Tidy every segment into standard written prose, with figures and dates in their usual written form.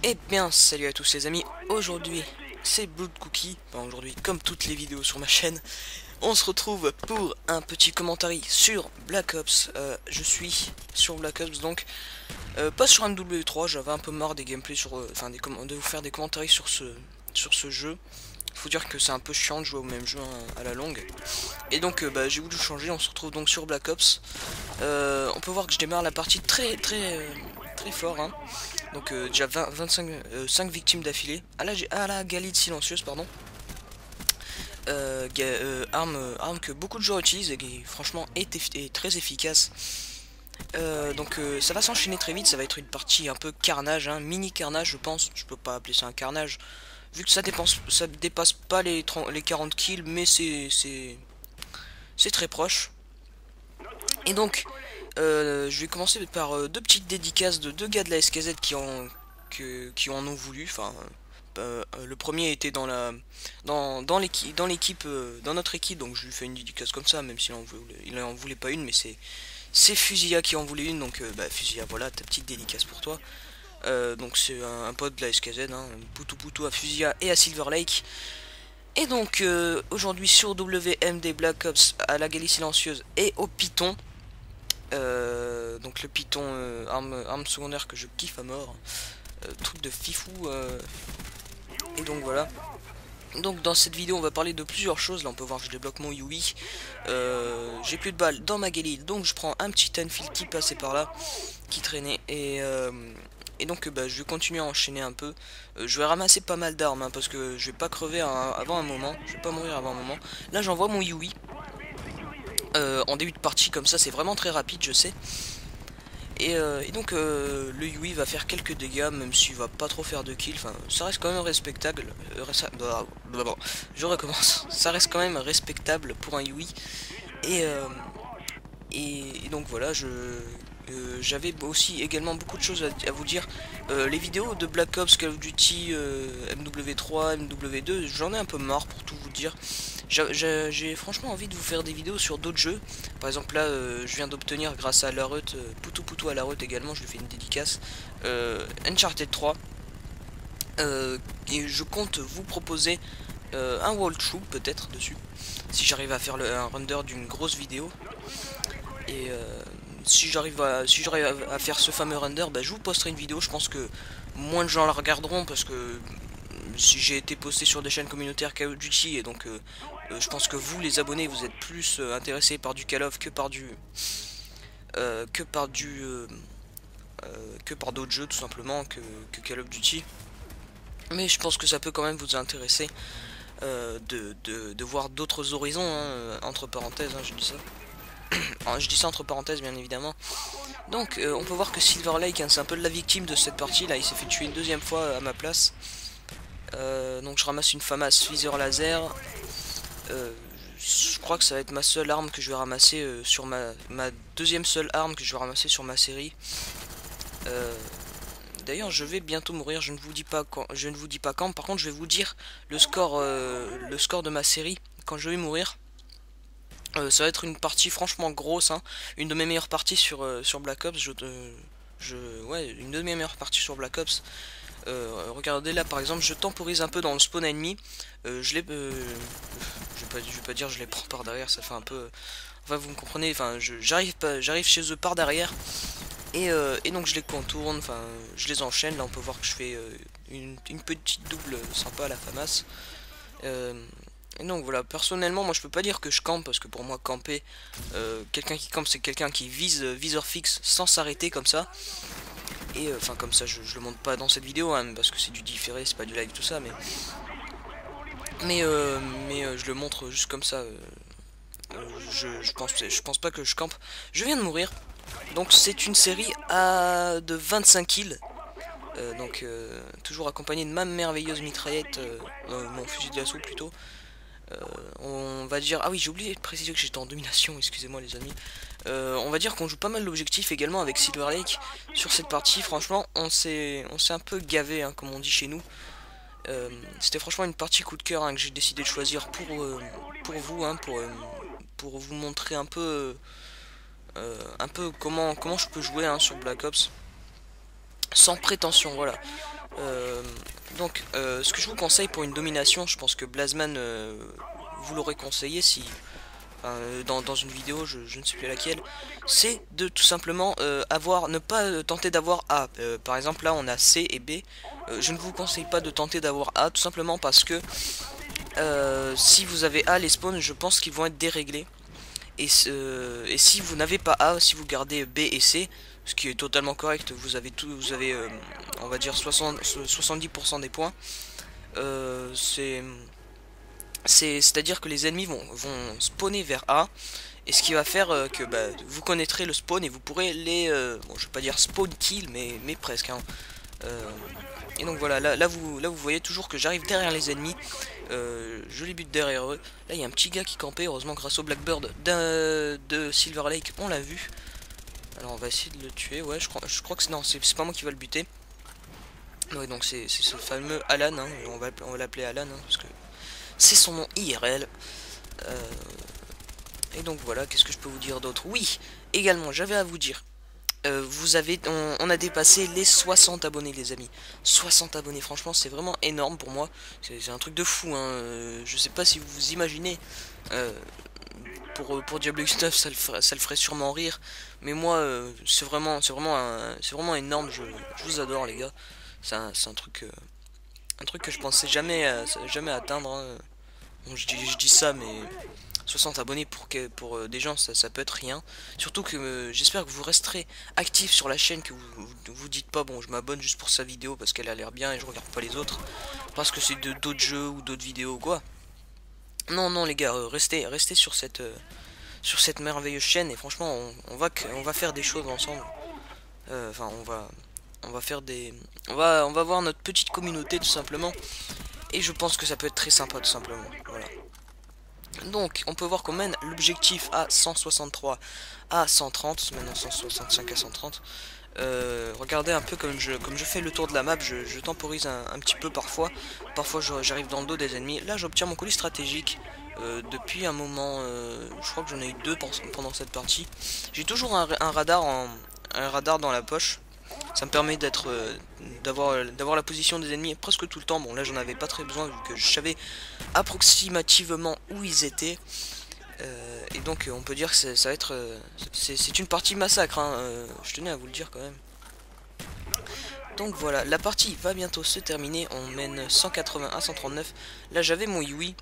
Eh bien, salut à tous les amis, aujourd'hui c'est Blood Cookie, enfin aujourd'hui comme toutes les vidéos sur ma chaîne, on se retrouve pour un petit commentaire sur Black Ops. Je suis sur Black Ops donc, pas sur MW3, j'avais un peu marre des gameplays sur, de vous faire des commentaires sur ce jeu. Faut dire que c'est un peu chiant de jouer au même jeu hein, à la longue. Et donc j'ai voulu changer, on se retrouve donc sur Black Ops. On peut voir que je démarre la partie très fort hein. Donc déjà 5 victimes d'affilée à la Galide silencieuse pardon. Arme que beaucoup de joueurs utilisent et qui franchement est très efficace. Ça va s'enchaîner très vite, ça va être une partie un peu carnage, hein, mini carnage je pense, je peux pas appeler ça un carnage, vu que ça dépasse pas les 40 kills, mais c'est très proche. Et donc, je vais commencer par deux petites dédicaces de deux gars de la SKZ qui en ont voulu. Enfin, le premier était dans notre équipe, donc je lui fais une dédicace comme ça, même s'il en voulait pas une, mais c'est Fusilla qui en voulait une, donc Fusilla, voilà ta petite dédicace pour toi. Donc c'est un pote de la SKZ, hein, Poutou Poutou à Fusilla et à Silver Lake. Et donc aujourd'hui sur WMD Black Ops à la Galerie Silencieuse et au Python. Donc le Python, arme secondaire que je kiffe à mort, truc de fifou. Et donc voilà. Donc dans cette vidéo on va parler de plusieurs choses. Là on peut voir que je débloque mon Yui. J'ai plus de balles dans ma Galil, donc je prends un petit Enfield qui passait par là, qui traînait. Et donc je vais continuer à enchaîner un peu. Je vais ramasser pas mal d'armes hein, parce que je vais pas crever avant un moment. Je vais pas mourir avant un moment. Là j'envoie mon Yui. En début de partie comme ça c'est vraiment très rapide je sais. Et donc le Yui va faire quelques dégâts même s'il va pas trop faire de kills, enfin ça reste quand même respectable, je recommence, ça reste quand même respectable pour un Yui. Et, euh, et donc voilà, j'avais aussi également beaucoup de choses à vous dire. Les vidéos de Black Ops, Call of Duty, MW3, MW2, j'en ai un peu marre pour tout vous dire. J'ai franchement envie de vous faire des vidéos sur d'autres jeux. Par exemple là, je viens d'obtenir grâce à Larut, Poutou Poutou à Larut également, je lui fais une dédicace, Uncharted 3. Et je compte vous proposer un walkthrough peut-être dessus, si j'arrive à faire un render d'une grosse vidéo. Et si j'arrive à faire ce fameux render, je vous posterai une vidéo. Je pense que moins de gens la regarderont parce que si j'ai été posté sur des chaînes communautaires Call of Duty, et donc je pense que vous les abonnés vous êtes plus intéressés par du Call of que par du que par du que par d'autres jeux tout simplement que Call of Duty. Mais je pense que ça peut quand même vous intéresser de voir d'autres horizons hein, entre parenthèses hein, je dis ça. Alors, je dis ça entre parenthèses bien évidemment. Donc on peut voir que Silver Lake hein, c'est un peu de la victime de cette partie là, il s'est fait tuer une deuxième fois à ma place. Donc je ramasse une FAMAS Phaser laser. Je crois que ça va être ma seule arme que je vais ramasser sur ma deuxième seule arme que je vais ramasser sur ma série. D'ailleurs je vais bientôt mourir, je ne vous dis pas quand, par contre je vais vous dire le score de ma série quand je vais mourir. Ça va être une partie franchement grosse, hein. Une de mes meilleures parties sur Black Ops. Ouais, une de mes meilleures parties sur Black Ops. Regardez là par exemple, je temporise un peu dans le spawn ennemi. Je vais pas dire je les prends par derrière, ça fait un peu. Enfin vous me comprenez, enfin j'arrive chez eux par derrière. Et donc je les contourne, enfin je les enchaîne. Là on peut voir que je fais une petite double sympa à la FAMAS. Et donc voilà, personnellement moi je peux pas dire que je campe parce que pour moi camper, quelqu'un qui campe c'est quelqu'un qui vise viseur fixe sans s'arrêter comme ça. Et enfin comme ça je le montre pas dans cette vidéo hein, parce que c'est du différé, c'est pas du live tout ça, mais je le montre juste comme ça. Je pense pas que je campe. Je viens de mourir. Donc c'est une série de 25 kills. Toujours accompagné de ma merveilleuse mitraillette, mon fusil d'assaut plutôt. On va dire, ah oui j'ai oublié de préciser que j'étais en domination, excusez-moi les amis. On va dire qu'on joue pas mal l'objectif également avec Silver Lake sur cette partie. Franchement on s'est un peu gavé hein, comme on dit chez nous. C'était franchement une partie coup de cœur hein, que j'ai décidé de choisir pour vous hein, pour vous montrer un peu comment je peux jouer hein, sur Black Ops sans prétention, voilà. Ce que je vous conseille pour une domination, je pense que Blazman vous l'aurez conseillé si dans une vidéo, je ne sais plus laquelle, c'est de tout simplement ne pas tenter d'avoir A. Par exemple, là on a C et B. Je ne vous conseille pas de tenter d'avoir A, tout simplement parce que si vous avez A, les spawns, je pense qu'ils vont être déréglés. Et si vous n'avez pas A, si vous gardez B et C, ce qui est totalement correct, vous avez on va dire 70% des points. C'est-à-dire que les ennemis vont spawner vers A, et ce qui va faire que vous connaîtrez le spawn et vous pourrez bon, je vais pas dire spawn kill, mais presque, hein. Et donc voilà, là vous voyez toujours que j'arrive derrière les ennemis, je les bute derrière eux. Là il y a un petit gars qui campait, heureusement grâce au Blackbird de Silver Lake, on l'a vu. Alors on va essayer de le tuer, ouais, je crois que non, c'est pas moi qui va le buter. Ouais, donc c'est ce fameux Alan, hein, on va l'appeler Alan, hein, parce que c'est son nom IRL. Et donc voilà, qu'est-ce que je peux vous dire d'autre? Oui, également, j'avais à vous dire. On a dépassé les 60 abonnés, les amis. 60 abonnés, franchement, c'est vraiment énorme pour moi. C'est un truc de fou, hein. Je sais pas si vous vous imaginez. Pour Diablo X9, ça le ferait sûrement rire. Mais moi, c'est vraiment énorme. Je vous adore, les gars. C'est un truc que je pensais jamais atteindre, hein. Bon, je dis ça, mais 60 abonnés pour des gens, ça peut être rien. Surtout que j'espère que vous resterez actifs sur la chaîne, que vous dites pas, bon, je m'abonne juste pour sa vidéo parce qu'elle a l'air bien et je regarde pas les autres, parce que c'est d'autres jeux ou d'autres vidéos, quoi. Non, non, les gars, restez sur cette merveilleuse chaîne, et franchement, on va faire des choses ensemble. Enfin, on va faire des... On va voir notre petite communauté, tout simplement. Et je pense que ça peut être très sympa, tout simplement. Voilà. Donc, on peut voir qu'on mène l'objectif à 163 à 130, maintenant 165 à 130. Regardez un peu comme je fais le tour de la map, je temporise un petit peu parfois. Parfois, j'arrive dans le dos des ennemis. Là, j'obtiens mon colis stratégique. Depuis un moment, je crois que j'en ai eu deux pendant cette partie. J'ai toujours un radar dans la poche. Ça me permet d'avoir la position des ennemis presque tout le temps. Bon, là j'en avais pas très besoin vu que je savais approximativement où ils étaient. Et donc on peut dire que ça va être c'est une partie massacre, hein. Je tenais à vous le dire quand même. Donc voilà, la partie va bientôt se terminer. On mène 180 à 139. Là j'avais mon Yui.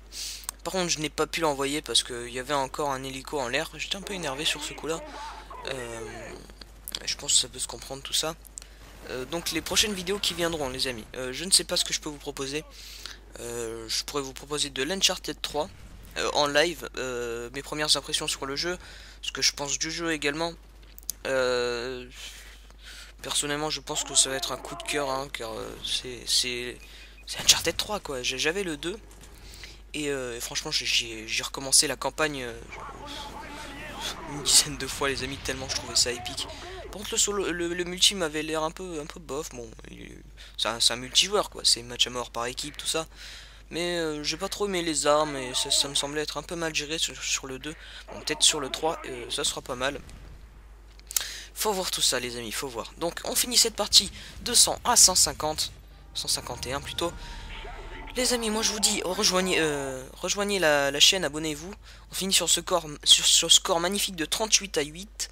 Par contre je n'ai pas pu l'envoyer parce qu'il y avait encore un hélico en l'air. J'étais un peu énervé sur ce coup là. Je pense que ça peut se comprendre tout ça. Donc les prochaines vidéos qui viendront, les amis, je ne sais pas ce que je peux vous proposer. Je pourrais vous proposer de l'Uncharted 3 en live, mes premières impressions sur le jeu, ce que je pense du jeu également. Personnellement je pense que ça va être un coup de cœur, hein, car c'est Uncharted 3 quoi. J'avais le 2 et franchement j'ai recommencé la campagne une dizaine de fois, les amis, tellement je trouvais ça épique. Par contre le multi m'avait l'air un peu bof. Bon, c'est un multijoueur quoi, c'est match à mort par équipe, tout ça. Mais j'ai pas trop aimé les armes et ça me semblait être un peu mal géré sur le 2. Bon, peut-être sur le 3, ça sera pas mal. Faut voir tout ça, les amis, faut voir. Donc on finit cette partie de 100 à 150, 151 plutôt. Les amis, moi je vous dis, rejoignez la chaîne, abonnez-vous. On finit sur ce score magnifique de 38 à 8.